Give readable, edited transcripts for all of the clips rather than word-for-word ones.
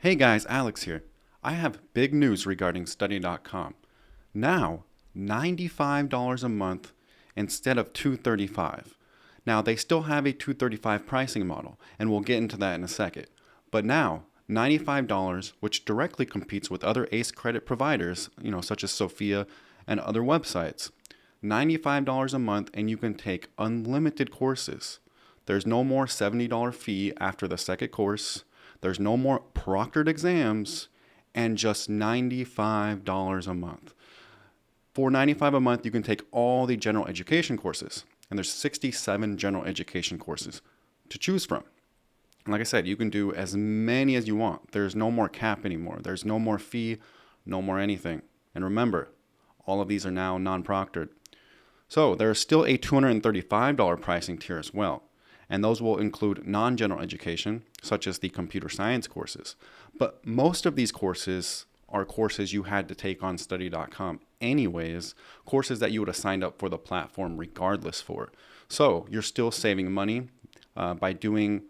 Hey guys, Alex here. I have big news regarding study.com. Now, $95 a month instead of $235. Now, they still have a $235 pricing model, and we'll get into that in a second. But now, $95, which directly competes with other ACE credit providers, such as Sophia and other websites. $95 a month, and you can take unlimited courses. There's no more $70 fee after the second course. There's no more proctored exams, and just $95 a month. For $95 a month, you can take all the general education courses, and there's 67 general education courses to choose from. And like I said, you can do as many as you want. There's no more cap anymore. There's no more fee, no more anything. And remember, all of these are now non-proctored. So there's still a $235 pricing tier as well. And those will include non-general education, such as the computer science courses. But most of these courses are courses you had to take on study.com anyways, courses that you would have signed up for the platform regardless for. So you're still saving money by doing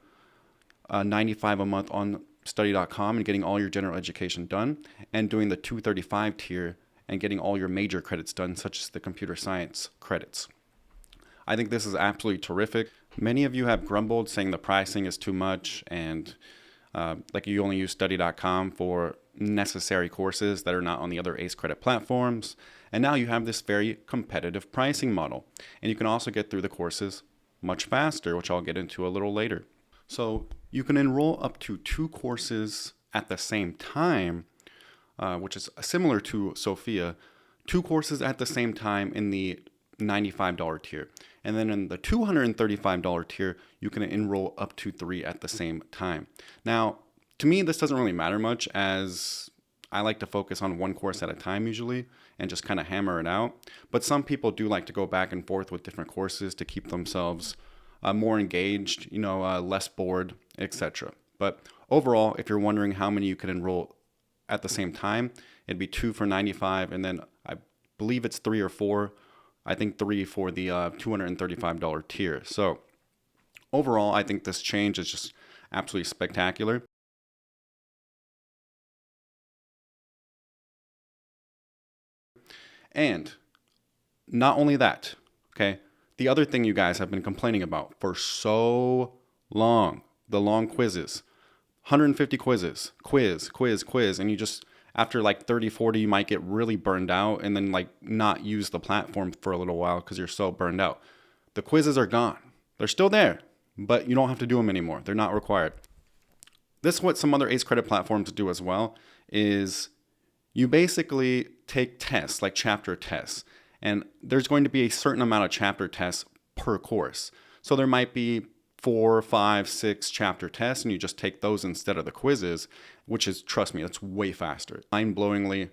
$95 a month on study.com and getting all your general education done, and doing the $235 tier and getting all your major credits done, such as the computer science credits. I think this is absolutely terrific. Many of you have grumbled saying the pricing is too much and like you only use study.com for necessary courses that are not on the other ACE credit platforms. And now you have this very competitive pricing model. And you can also get through the courses much faster, which I'll get into a little later. So you can enroll up to 2 courses at the same time, which is similar to Sophia, 2 courses at the same time in the $95 tier. And then in the $235 tier, you can enroll up to 3 at the same time. Now, to me, this doesn't really matter much, as I like to focus on 1 course at a time usually and just kind of hammer it out. But some people do like to go back and forth with different courses to keep themselves more engaged, less bored, etc. But overall, if you're wondering how many you can enroll at the same time, it'd be 2 for $95, and then I believe it's 3 or 4. I think 3 for the $235 tier. So overall, I think this change is just absolutely spectacular. And not only that, okay, the other thing you guys have been complaining about for so long, the long quizzes, 150 quizzes, quiz, and you just, after like 30, 40, you might get really burned out and then like not use the platform for a little while because you're so burned out. The quizzes are gone. They're still there, but you don't have to do them anymore. They're not required. This is what some other ACE credit platforms do as well, is you basically take tests, like chapter tests, and there's going to be a certain amount of chapter tests per course. So there might be 4, 5, 6 chapter tests, and you just take those instead of the quizzes, which is, trust me, that's way faster. Mind-blowingly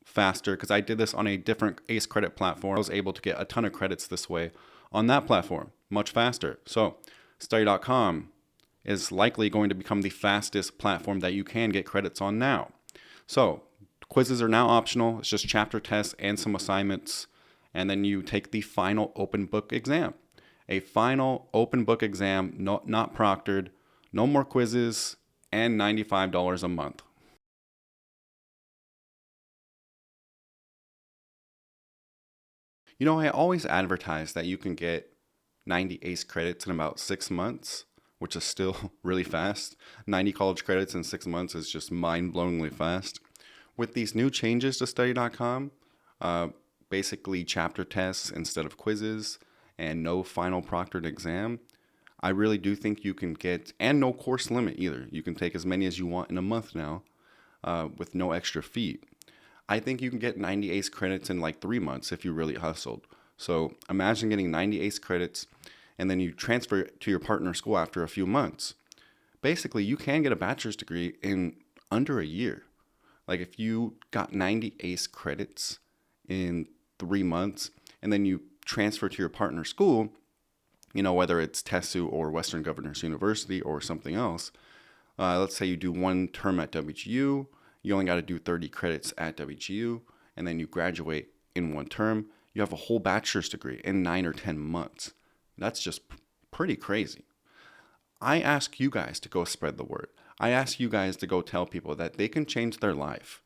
faster, because I did this on a different ACE credit platform. I was able to get a ton of credits this way on that platform, much faster. So study.com is likely going to become the fastest platform that you can get credits on now. So quizzes are now optional. It's just chapter tests and some assignments, and then you take the final open book exam. A final open book exam, not proctored, no more quizzes, and $95 a month. I always advertise that you can get 90 ACE credits in about 6 months, which is still really fast. 90 college credits in 6 months is just mind-blowingly fast. With these new changes to study.com, basically chapter tests instead of quizzes, and no final proctored exam, I really do think you can get, and no course limit either. You can take as many as you want in a month now with no extra fee. I think you can get 90 ACE credits in like 3 months if you really hustled. So imagine getting 90 ACE credits and then you transfer it to your partner school after a few months. Basically, you can get a bachelor's degree in under a year. Like if you got 90 ACE credits in 3 months and then you transfer to your partner school, whether it's TESU or Western Governors University or something else, let's say you do 1 term at WGU, you only got to do 30 credits at WGU, and then you graduate in 1 term, you have a whole bachelor's degree in 9 or 10 months. That's just pretty crazy. I ask you guys to go spread the word. I ask you guys to go tell people that they can change their life.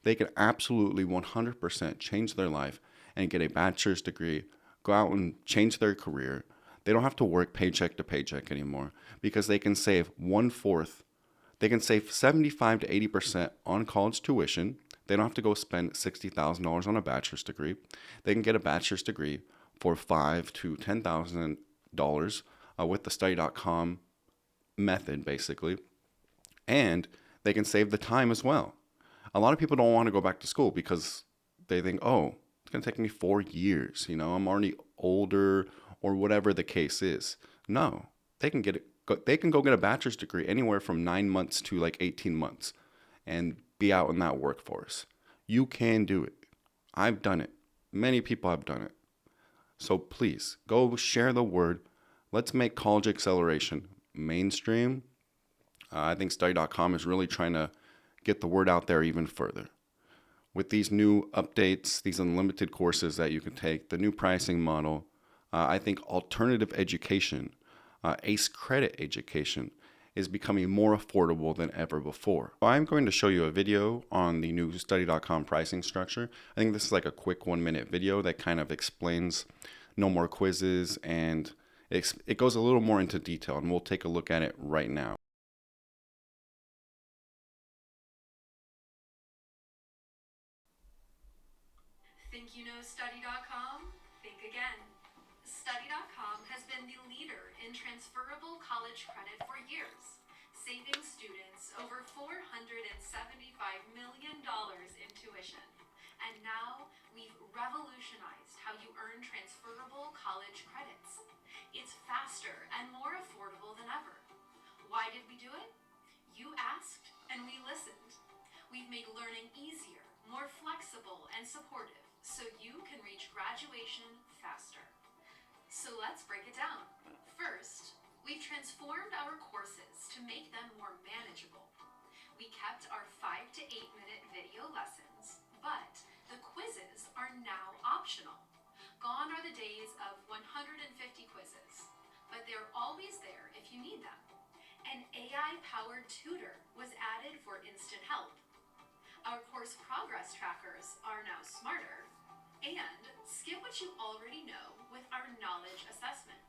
They can absolutely 100% change their life and get a bachelor's degree, go out and change their career. They don't have to work paycheck to paycheck anymore because they can save 1/4. They can save 75 to 80% on college tuition. They don't have to go spend $60,000 on a bachelor's degree. They can get a bachelor's degree for $5,000 to $10,000 with the study.com method, basically. And they can save the time as well. A lot of people don't want to go back to school because they think, oh, it's going to take me 4 years. I'm already older or whatever the case is. No, they can get it. They can go get a bachelor's degree anywhere from 9 months to like 18 months and be out in that workforce. You can do it. I've done it. Many people have done it. So please go share the word. Let's make college acceleration mainstream. I think study.com is really trying to get the word out there even further. With these new updates, these unlimited courses that you can take, the new pricing model, I think alternative education, ACE credit education, is becoming more affordable than ever before. I'm going to show you a video on the new study.com pricing structure. I think this is like a quick 1-minute video that kind of explains no more quizzes, and it goes a little more into detail, and we'll take a look at it right now. Think you know study.com? Think again. Study.com has been the leader in transferable college credit for years, saving students over $475 million in tuition. And now we've revolutionized how you earn transferable college credits. It's faster and more affordable than ever. Why did we do it? You asked, and we listened. We've made learning easier, more flexible, and supportive so you can reach graduation faster. So let's break it down. First, we've transformed our courses to make them more manageable. We kept our 5 to 8 minute video lessons, but the quizzes are now optional. Gone are the days of 150 quizzes, but they're always there if you need them. An AI-powered tutor was added for instant help. Our course progress trackers are now smarter, and skip what you already know with our knowledge assessment.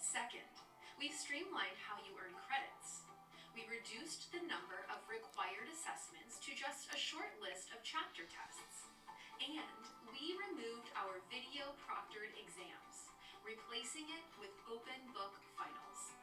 Second, we've streamlined how you earn credits. We reduced the number of required assessments to just a short list of chapter tests. And we removed our video proctored exams, replacing it with open book finals.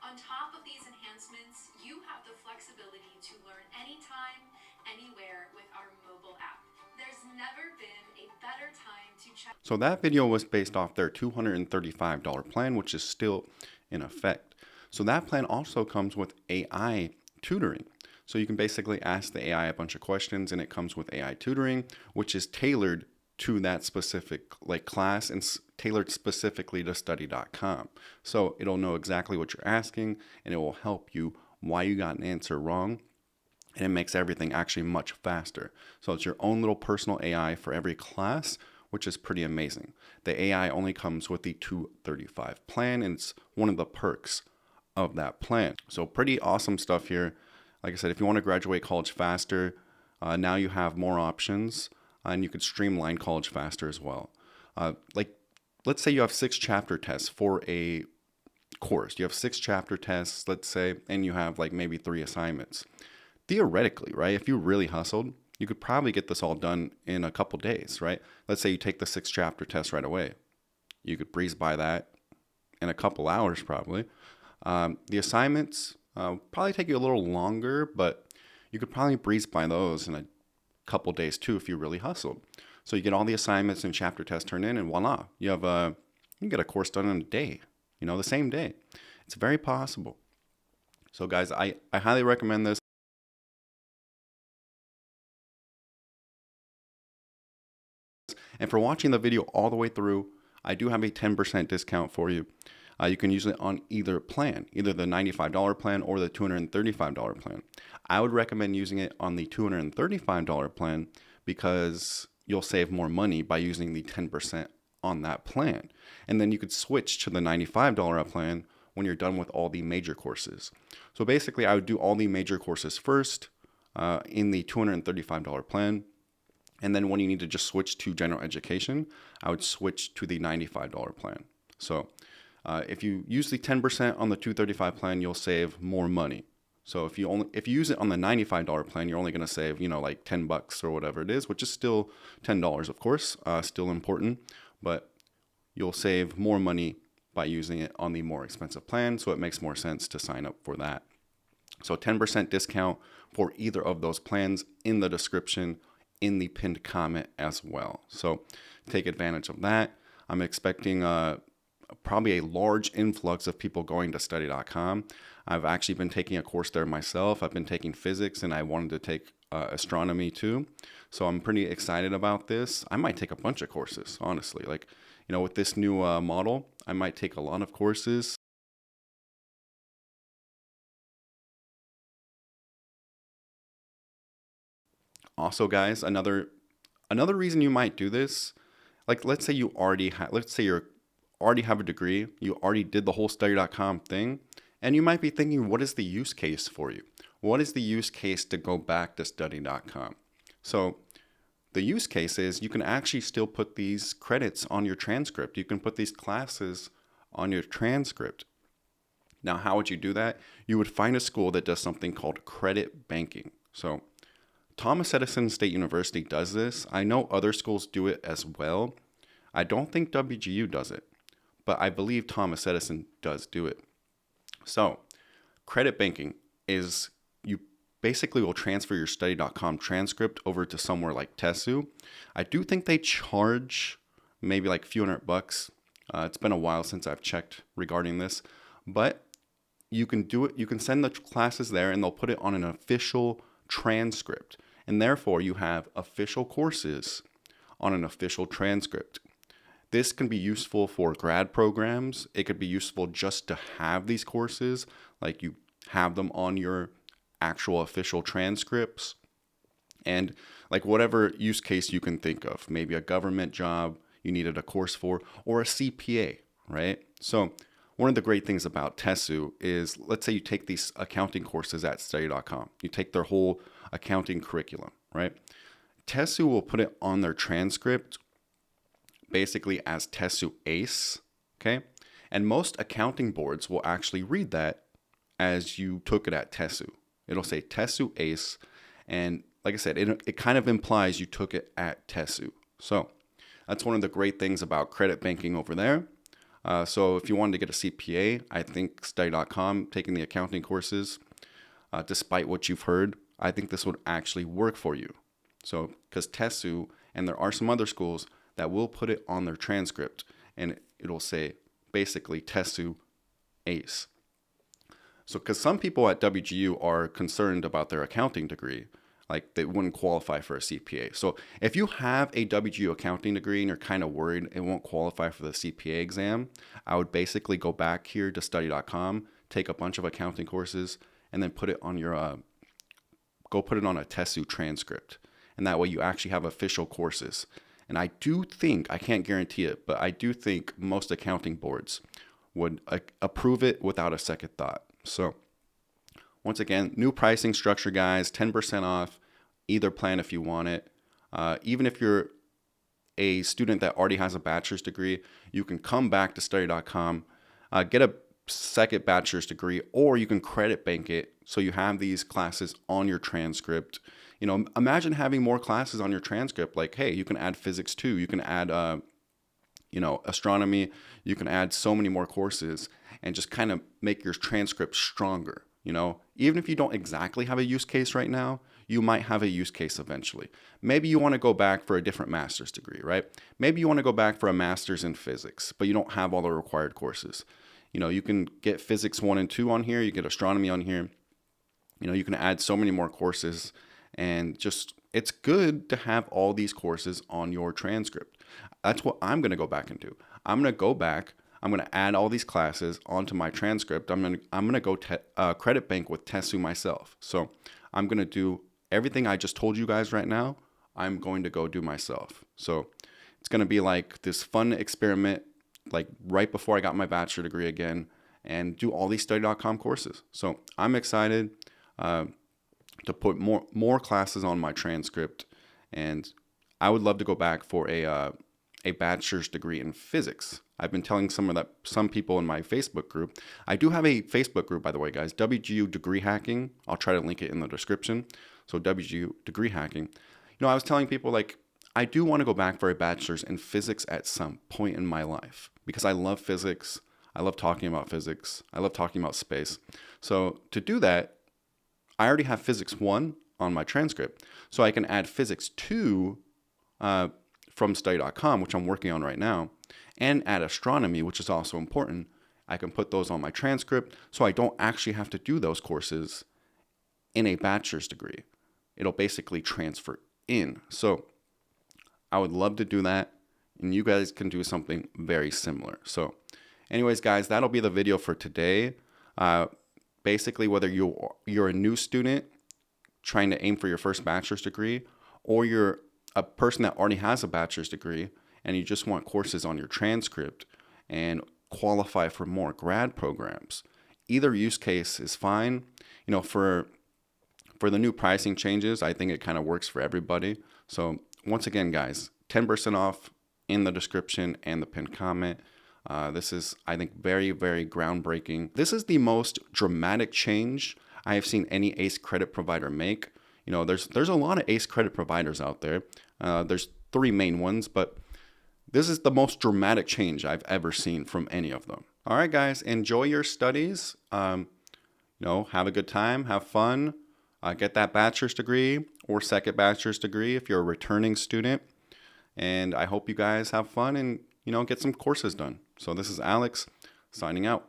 On top of these enhancements, you have the flexibility to learn anytime, anywhere with our mobile app. There's never been a better time to check. So that video was based off their $235 plan, which is still in effect. So that plan also comes with AI tutoring. So you can basically ask the AI a bunch of questions, and it comes with AI tutoring, which is tailored to that specific class and tailored specifically to study.com. So it'll know exactly what you're asking, and it will help you why you got an answer wrong, and it makes everything actually much faster. So it's your own little personal AI for every class, which is pretty amazing. The AI only comes with the $235 plan, and it's one of the perks of that plan. So pretty awesome stuff here. Like I said, if you want to graduate college faster, now you have more options, and you could streamline college faster as well. Let's say you have 6 chapter tests for a course. You have 6 chapter tests, let's say, and you have maybe 3 assignments. Theoretically, right, if you really hustled, you could probably get this all done in a couple days, right? Let's say you take the 6 chapter test right away. You could breeze by that in a couple hours probably. The assignments probably take you a little longer, but you could probably breeze by those in a couple days too if you really hustled. So you get all the assignments and chapter tests turned in, and voila, you can get a course done in a day, the same day. It's very possible. So guys, I highly recommend this. And for watching the video all the way through, I do have a 10% discount for you. You can use it on either plan, either the $95 plan or the $235 plan. I would recommend using it on the $235 plan because you'll save more money by using the 10% on that plan. And then you could switch to the $95 plan when you're done with all the major courses. So basically, I would do all the major courses first in the $235 plan. And then when you need to just switch to general education, I would switch to the $95 plan. So if you use the 10% on the $235 plan, you'll save more money. So if you use it on the $95 plan, you're only going to save, like $10 or whatever it is, which is still $10, of course, still important, but you'll save more money by using it on the more expensive plan. So it makes more sense to sign up for that. So 10% discount for either of those plans in the description, in the pinned comment as well. So take advantage of that. I'm expecting probably a large influx of people going to study.com. I've actually been taking a course there myself. I've been taking physics, and I wanted to take astronomy too. So I'm pretty excited about this. I might take a bunch of courses, honestly. With this new model, I might take a lot of courses. Also, guys, another reason you might do this, let's say you already have a degree, you already did the whole study.com thing, and you might be thinking, what is the use case for you? What is the use case to go back to study.com? So the use case is you can actually still put these credits on your transcript. You can put these classes on your transcript. Now, how would you do that? You would find a school that does something called credit banking. So Thomas Edison State University does this. I know other schools do it as well. I don't think WGU does it, but I believe Thomas Edison does do it. So credit banking is you basically will transfer your study.com transcript over to somewhere like Tesu. I do think they charge maybe like a few $100. It's been a while since I've checked regarding this, but you can do it. You can send the classes there and they'll put it on an official transcript. And therefore, you have official courses on an official transcript. This can be useful for grad programs. It could be useful just to have these courses, like you have them on your actual official transcripts. And like whatever use case you can think of, maybe a government job you needed a course for, or a CPA, right? So one of the great things about Tesu is, let's say you take these accounting courses at study.com. You take their whole accounting curriculum, right? Tesu will put it on their transcript basically as Tesu ACE, okay? And most accounting boards will actually read that as you took it at Tesu. It'll say Tesu ACE, and like I said, it kind of implies you took it at Tesu. So that's one of the great things about credit banking over there. So if you wanted to get a CPA, I think study.com, taking the accounting courses, despite what you've heard, I think this would actually work for you. So because Tesu, and there are some other schools that will put it on their transcript, and it'll say basically Tesu ACE. So because some people at WGU are concerned about their accounting degree, like they wouldn't qualify for a CPA. So if you have a WGU accounting degree and you're kind of worried it won't qualify for the CPA exam, I would basically go back here to study.com, take a bunch of accounting courses, and then put it on your go put it on a Tesu transcript. And that way you actually have official courses. And I do think, I can't guarantee it, but I do think most accounting boards would approve it without a second thought. So once again, new pricing structure, guys, 10% off either plan if you want it. Even if you're a student that already has a bachelor's degree, you can come back to study.com, get a second bachelor's degree, or you can credit bank it so you have these classes on your transcript. Imagine having more classes on your transcript. Like, hey, you can add physics too. You can add, astronomy. You can add so many more courses and just kind of make your transcript stronger. Even if you don't exactly have a use case right now, you might have a use case eventually. Maybe you want to go back for a different master's degree, right? Maybe you want to go back for a master's in physics, but you don't have all the required courses. You can get physics 1 and 2 on here. You get astronomy on here. You can add so many more courses, and just it's good to have all these courses on your transcript. That's what I'm going to go back and do. I'm going to go back. I'm going to add all these classes onto my transcript. I'm going to go credit bank with Tesu myself. So I'm going to do everything I just told you guys right now. I'm going to go do myself. So it's going to be like this fun experiment, like right before I got my bachelor degree again. and do all these study.com courses. So I'm excited to put more classes on my transcript, and I would love to go back for a bachelor's degree in physics. I've been telling some people in my Facebook group. I do have a Facebook group, by the way, guys. WGU Degree Hacking. I'll try to link it in the description. So WGU Degree Hacking. I was telling people, like, I do want to go back for a bachelor's in physics at some point in my life because I love physics. I love talking about physics. I love talking about space. So to do that, I already have Physics 1 on my transcript. So I can add Physics 2 from study.com, which I'm working on right now, and add astronomy, which is also important. I can put those on my transcript so I don't actually have to do those courses in a bachelor's degree. It'll basically transfer in. So I would love to do that, and you guys can do something very similar. So anyways, guys, that'll be the video for today. Basically, whether you're a new student trying to aim for your first bachelor's degree, or you're a person that already has a bachelor's degree and you just want courses on your transcript and qualify for more grad programs, either use case is fine. For the new pricing changes, I think it kind of works for everybody. So once again, guys, 10% off in the description and the pinned comment. This is, I think, very, very groundbreaking. This is the most dramatic change I have seen any ACE credit provider make. There's a lot of ACE credit providers out there. There's 3 main ones, but this is the most dramatic change I've ever seen from any of them. All right, guys, enjoy your studies. Have a good time, have fun, get that bachelor's degree or second bachelor's degree if you're a returning student. And I hope you guys have fun and, get some courses done. So this is Alex signing out.